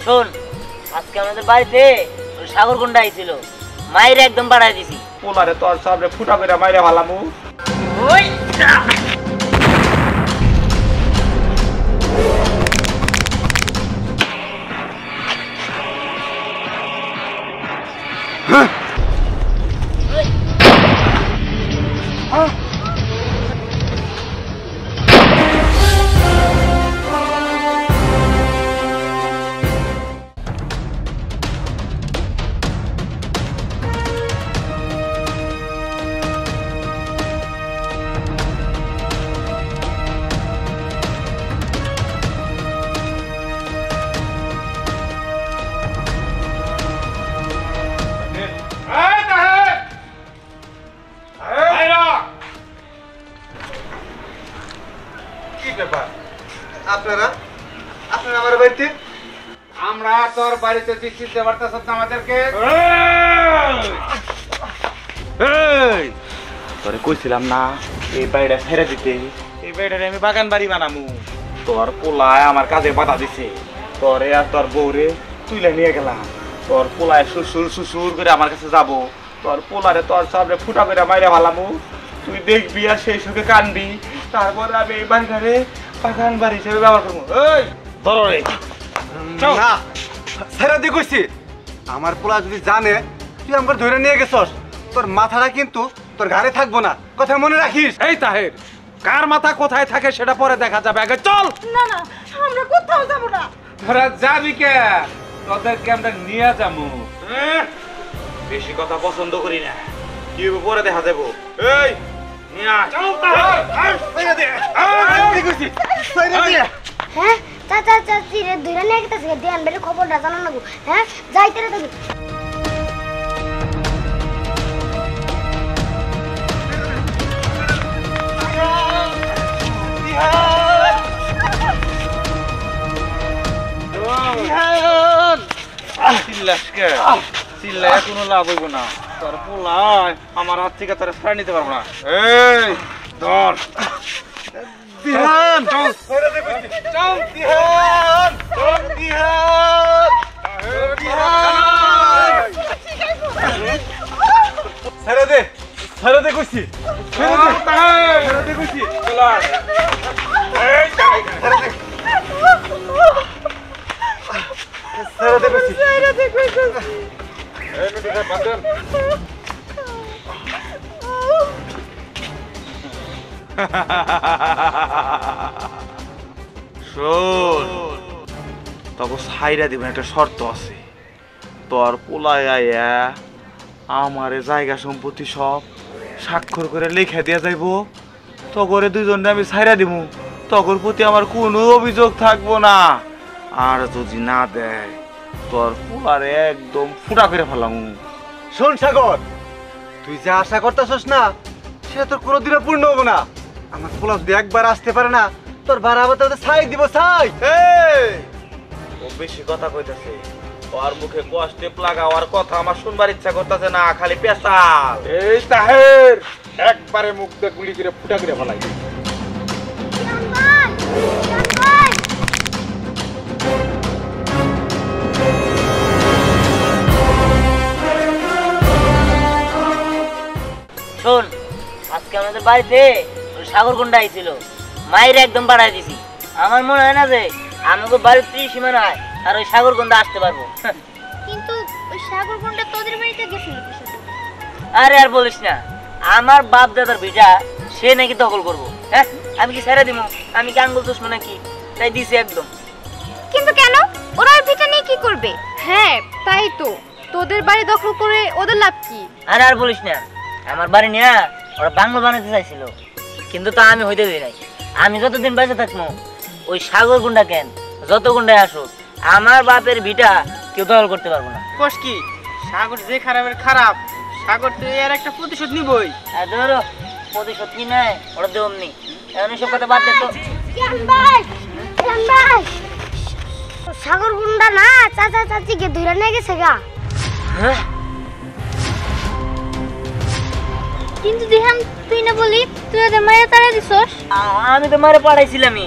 শোন, আজকে আমাদের বাড়িতে সাগর গুন্ডা আইছিল, মাইরে একদম বাড়াই দিছি। পোলারে তোর সামনে ফুটা করে মাইরে ভালামু। ওই আপনারা আমার বাড়িতে? আমরা তোর বাড়িতে চিঠি দিতে পারতাছ না আমাদেরকে? তোরে কইছিলাম না এই বাড়িটা ছেড়ে দিতে, এই বাড়িটারে আমি বাগান বাড়ি বানামু। তোর পোলায় আমার কাজে বাধা দিছে, তোরে আর তোর বউরে তুইলে নিয়ে গেলাম। তোর পোলায় শ্বশুর শ্বশুর করে আমার কাছে যাব, তোর পোলারে তোর সামনে ফুটা করে মাইরে ভালামু। তুই দেখবি আর সেই সুখে কানবি, তারপর আমি এই বাড়িটারে বাগান বাড়ি হিসেবে ব্যবহার করবো। এই ধরো রে, না ছেড়ে দিয়ে কইছি। আমার পোলা যদি জানে তুই আমাকে ধরে নিয়ে গেছস, তোর মাথাটা কিন্তু তোর ঘাড়ে থাকবো না, কথা মনে রাখিস। এই তাহের, কার মাথা কোথায় থাকে সেটা পরে দেখা যাবে, আগে চল। না না, আমরা কোথাও যাব না। তোরা যাবি কে? তোদেরকে আমরা নিয়ে যাবো। বেশি কথা পছন্দ করি না, কি পরে দেখা যাবো। এই নিয়ে আয়। হ্যাঁ চাচা চাচি রে দুইটা নিয়ে গেছে, ধ্যান বের খবরটা জানান না গো। হ্যাঁ যাইতে রে তুমি। চিল্লায় কোনো লাভ হইব না, তোর পোলায় আমার হাত থেকে তোরা ছাড়া নিতে পারবো না। এই ধর দিহান, চল চল দিহান, চল দিহান, দিহান। ছেড়ে দে, ছেড়ে দে কইছি, ছেড়ে দে, ছেড়ে দে কইছি। এই ছেড়ে দে, ছেড়ে দে কইছি, ছেড়ে দে কইছি। এই নদীটা বাঁধেন। শোন, তখন সাইরা দিবেন, একটা শর্ত আছে। তোর পোলায় আয়া আমার জায়গা সম্পত্তি সব স্বাক্ষর করে লিখে দিয়া যাইব, তগরে দুজনে আমি ছাইরা দিব, তগর প্রতি আমার কোনো অভিযোগ থাকবো না। আর যদি না দেয় তোর পোলারে একদম ফুটা করে ফেলাম। শোন সাগর, তুই যা আশা করতেছস না সেটা তোর কোনোদিনও পূর্ণ হবো না। আমার পোলা যদি একবার আসতে পারে না, তোর বাড়াবার তো ছাই দিব, ছাই। ও বেশি কথা কইতাছে, ওর মুখে কষ্টে লাগাওয়ার কথা আমার শুনবার ইচ্ছা করতেছে না, খালি পেশাল। এই তাহের, একবারে মুখ দিয়ে গুলি করে ফুটা করে ফেলাই। শোন, আজকে আমাদের বাড়িতে সাগর গুন্ডা আইছিল, মাইরে একদম বাড়াই দিছি। আমার মনে হয় না যে আমাকে বাড়ির 30 সীমানায় আর ওই সাগর গুন্ডা আসতে পারবো। কিন্তু ওই সাগর কোনটা তোদের বাড়িতে গেছিল কিসের? আরে আর বলিস না, আমার বাপ দাদার ভিটা সে নাকি দখল করবো। হ্যাঁ, আমি কি ছেড়ে দিব? আমি কি আঙ্গুল চুষবো নাকি? তাই দিছি একদম। কিন্তু কেন? ওরা ওই ভিটা নিয়ে কি করবে? হ্যাঁ তাই তো, তোদের বাড়ি দখল করে ওদের লাভ কি? আরে আর বলিস না, আমার বাড়ি নিয়ে ওরা বাংলো বানাতে চাইছিল, কিন্তু তা আমি হইতে দিই নাই। আমি যতদিন বেঁচে থাকবো, ওই সাগর গুন্ডা কেন যত গুন্ডায় আসুক, আমার বাপের ভিটা কেউ দখল করতে পারবো না। কোষ কি সাগর যে খারাপের খারাপ, সাগর তো এর একটা প্রতিশোধ নিবই। আর ধরো প্রতিশোধ কি নাই ওরা দেবনি, এখন সব কথা বাদ দে তো। সাগর গুন্ডা না চাচা চাচিকে ধরে নিয়ে গেছে গা। হ্যাঁ, কিন্তু দিহান তুই না বলি তুই ওদের মায়ের তাড়া দিছস? আমি তো মারে পাঠাইছিলামই।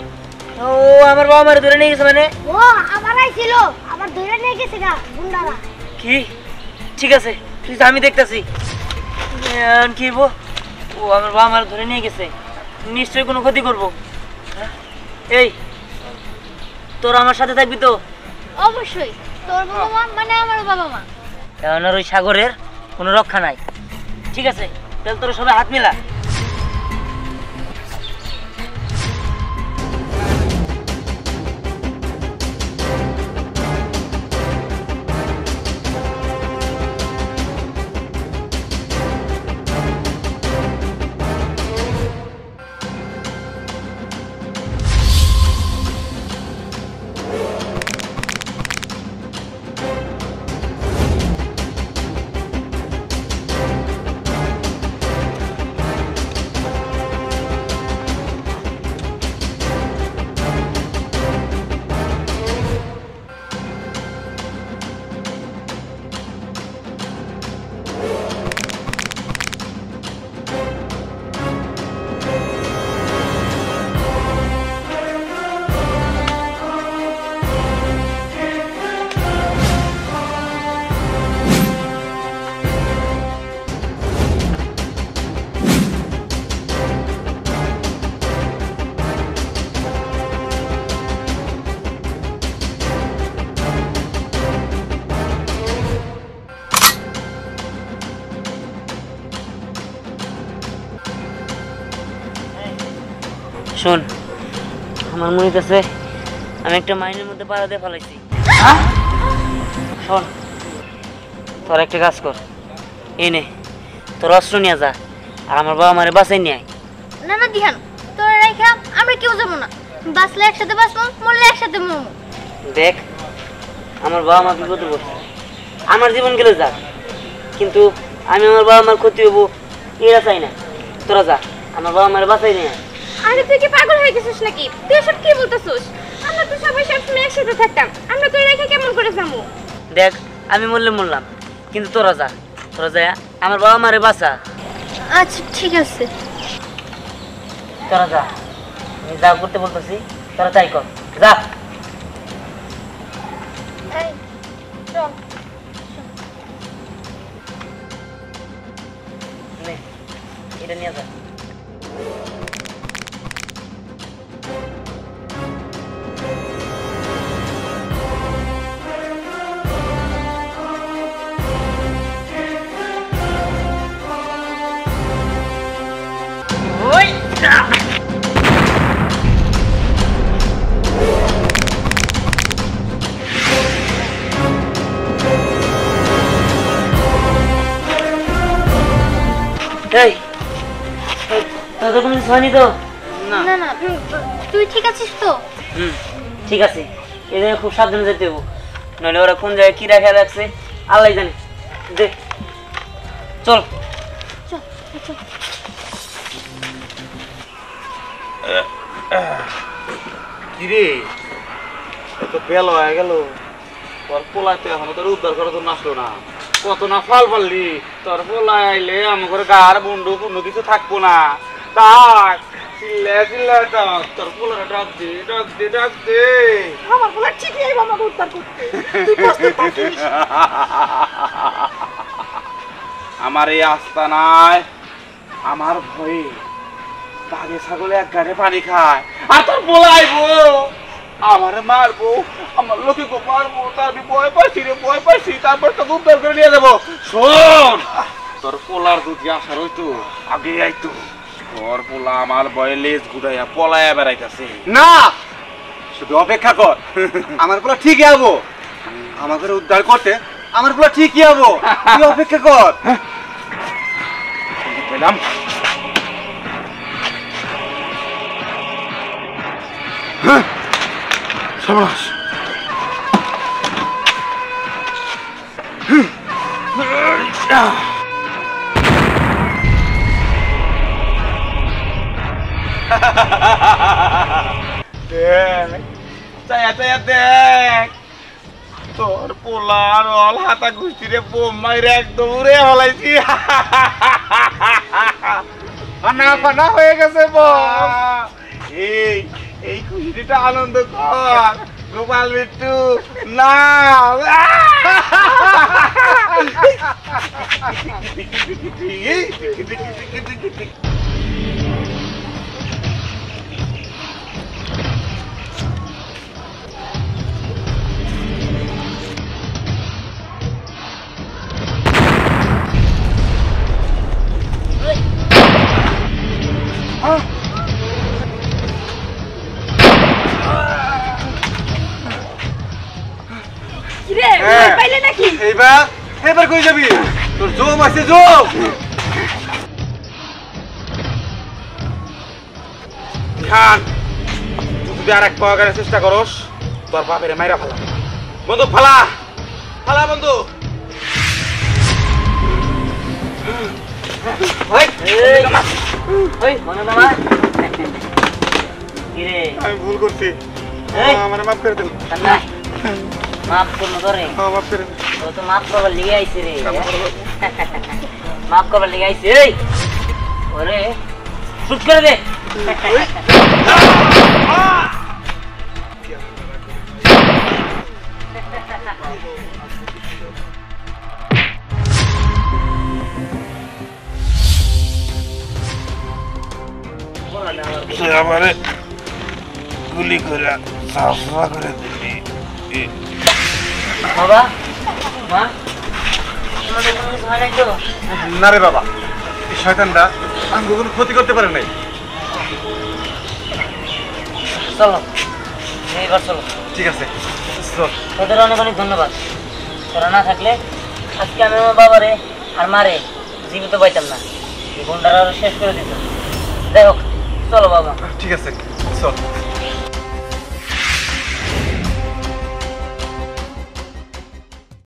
ও আমার বাবা মারে ধরে নিয়ে গেছে মানে? ও আমার আইছিল, আমার ওর ধরে নিয়ে গেছে গা গুন্ডারা। কি ঠিক আছে তুই যা, আমি দেখতেছি কি বো। ও আমার বাবা আমার ধরে নিয়ে গেছে, নিশ্চয়ই কোনো ক্ষতি করবো। হ্যাঁ? এই তোরা আমার সাথে থাকবি তো? অবশ্যই, তোর বাবা মা মানে আমার বাবা মা। কারণ ওই সাগরের কোনো রক্ষা নাই। ঠিক আছে তাহলে তোরা সবাই হাত মিলা। শোন, আমার মনে হইতেছে আমি একটা মাইনের মধ্যে পাড়া দিয়ে ফেলাইছি। শোন, তোর একটা কাজ কর, এই নে তোর অস্ত্র নিয়ে যা, আর আমার বাবা মারে বাঁচাই নিয়ে আয়। না না দিহান, তোরা রেখা আমরা কেউ যাবো না। বাঁচলে একসাথে বাঁচবো, মরলে একসাথে মরবো। দেখ, আমার বাবা মা বিপদে পড়ছে, আমার জীবন গেলে যাক, কিন্তু আমি আমার বাবা মার ক্ষতি হবো এরা চাই না। তোরা যা, আমার বাবা মারে বাঁচাই নিয়ে আয়। আরে তুই কি পাগল হয়ে গেছিস নাকি? তুই এসব কি বলতেছিস? আমরা তো সবাই সবসময় একসাথে থাকতাম, আমরা তোর রেখা কেমন করে যাবো? দেখ, আমি মরলে মরলাম, কিন্তু তোরা যা, তোরা যা আমার বাবা মারে বাঁচা। আচ্ছা ঠিক আছে। তোরা যা, আমি যা করতে বলতেছি তোরা তাই কর, যা। এই চল। নে, এটা নিয়ে যা। এই, তোদের কোনো কিছু হয়নি তো? না না তুই ঠিক আছিস তো? ঠিক আছে, এই জায়গায় খুব সাবধানে যেতে হবো, নইলে ওরা কোন জায়গায় কি রাখা রাখছে আল্লাহ জানে। দে চল। কিরে এত বেলা হয়ে গেল, তোর পোলায় তো এখনো তোর উদ্ধার করার জন্য আসলো না। কত না ফাল পারলি, তোর পোলায় আইলে আমার গার বন্ধু কোনো কিছু থাকবো না। তাক চিল্লে চিল্লে ডাক, তোর পোলারে ডাক দে ডাক দে ডাক দে। আমার পোলা ঠিকই আইব আমাকে উদ্ধার করতে। আমার এই আস্তানায় আমার ভয়ে বাঘে ছাগলে এক গাড়ে পানি খায়, আর তোর বলাইবো আমারে মারবো, আমার লোকে গো মারবো। তার আমি ভয় পাইছি রে, ভয় পাইছি। তারপর তো উদ্ধার করে নিয়ে যাবো। শোন, তোর পোলার যদি আসার হইতো আগে আইতো। তোর পোলা আমার ভয়ে লেজ গুড়াইয়া পলাইয়া বেড়াইতেছে। না, শুধু অপেক্ষা কর, আমার পোলা ঠিকই যাবো। আমাকে উদ্ধার করতে আমার পোলা ঠিকই যাবো, তুই অপেক্ষা কর। পেলাম সর্বনাশ। দেখ চায়া চায়া দেখ, তোর পোলার অল হাতা ঘুষিরে বোম মাইরে একদম উড়ে হলাইছি। ফানা ফানা হয়ে গেছে বোম। এই এই খুশিটা আনন্দ কর। গোপাল বিট্টু না কিরে ভয় পাইলে নাকি? এইবার এবার কই যাবি তোর জম আছে জম খান তুই যদি আর এক পাওয়া করার চেষ্টা করস তোর বাপের মাইরা ফালা বন্ধু ফালা ফালা বন্ধু মনে না মা কিরে আমি ভুল করছি এই। আমার মাফ করে দেন ঠান্ডা মাফ করলো তোরে মাফ করে দেন ও তো মাফ করবার লিগে আইছে রে মাফ করবার লিগে আইছে এই ওরে শুট করে দে আমারে গুলি করে সাফা করে দিলি বাবা মা তোমাদের কোনো কিছু হয় নাই তো না রে বাবা এই শয়তানরা আমাকে কোনো ক্ষতি করতে পারে নাই চলো এইবার চলো ঠিক আছে চল তোদের অনেক অনেক ধন্যবাদ তোরা না থাকলে আজকে আমি আমার বাবারে আর মারে জীবিত পাইতাম না এই গুন্ডারা আরো শেষ করে দিত যাই হোক চলো বাবা ঠিক আছে চল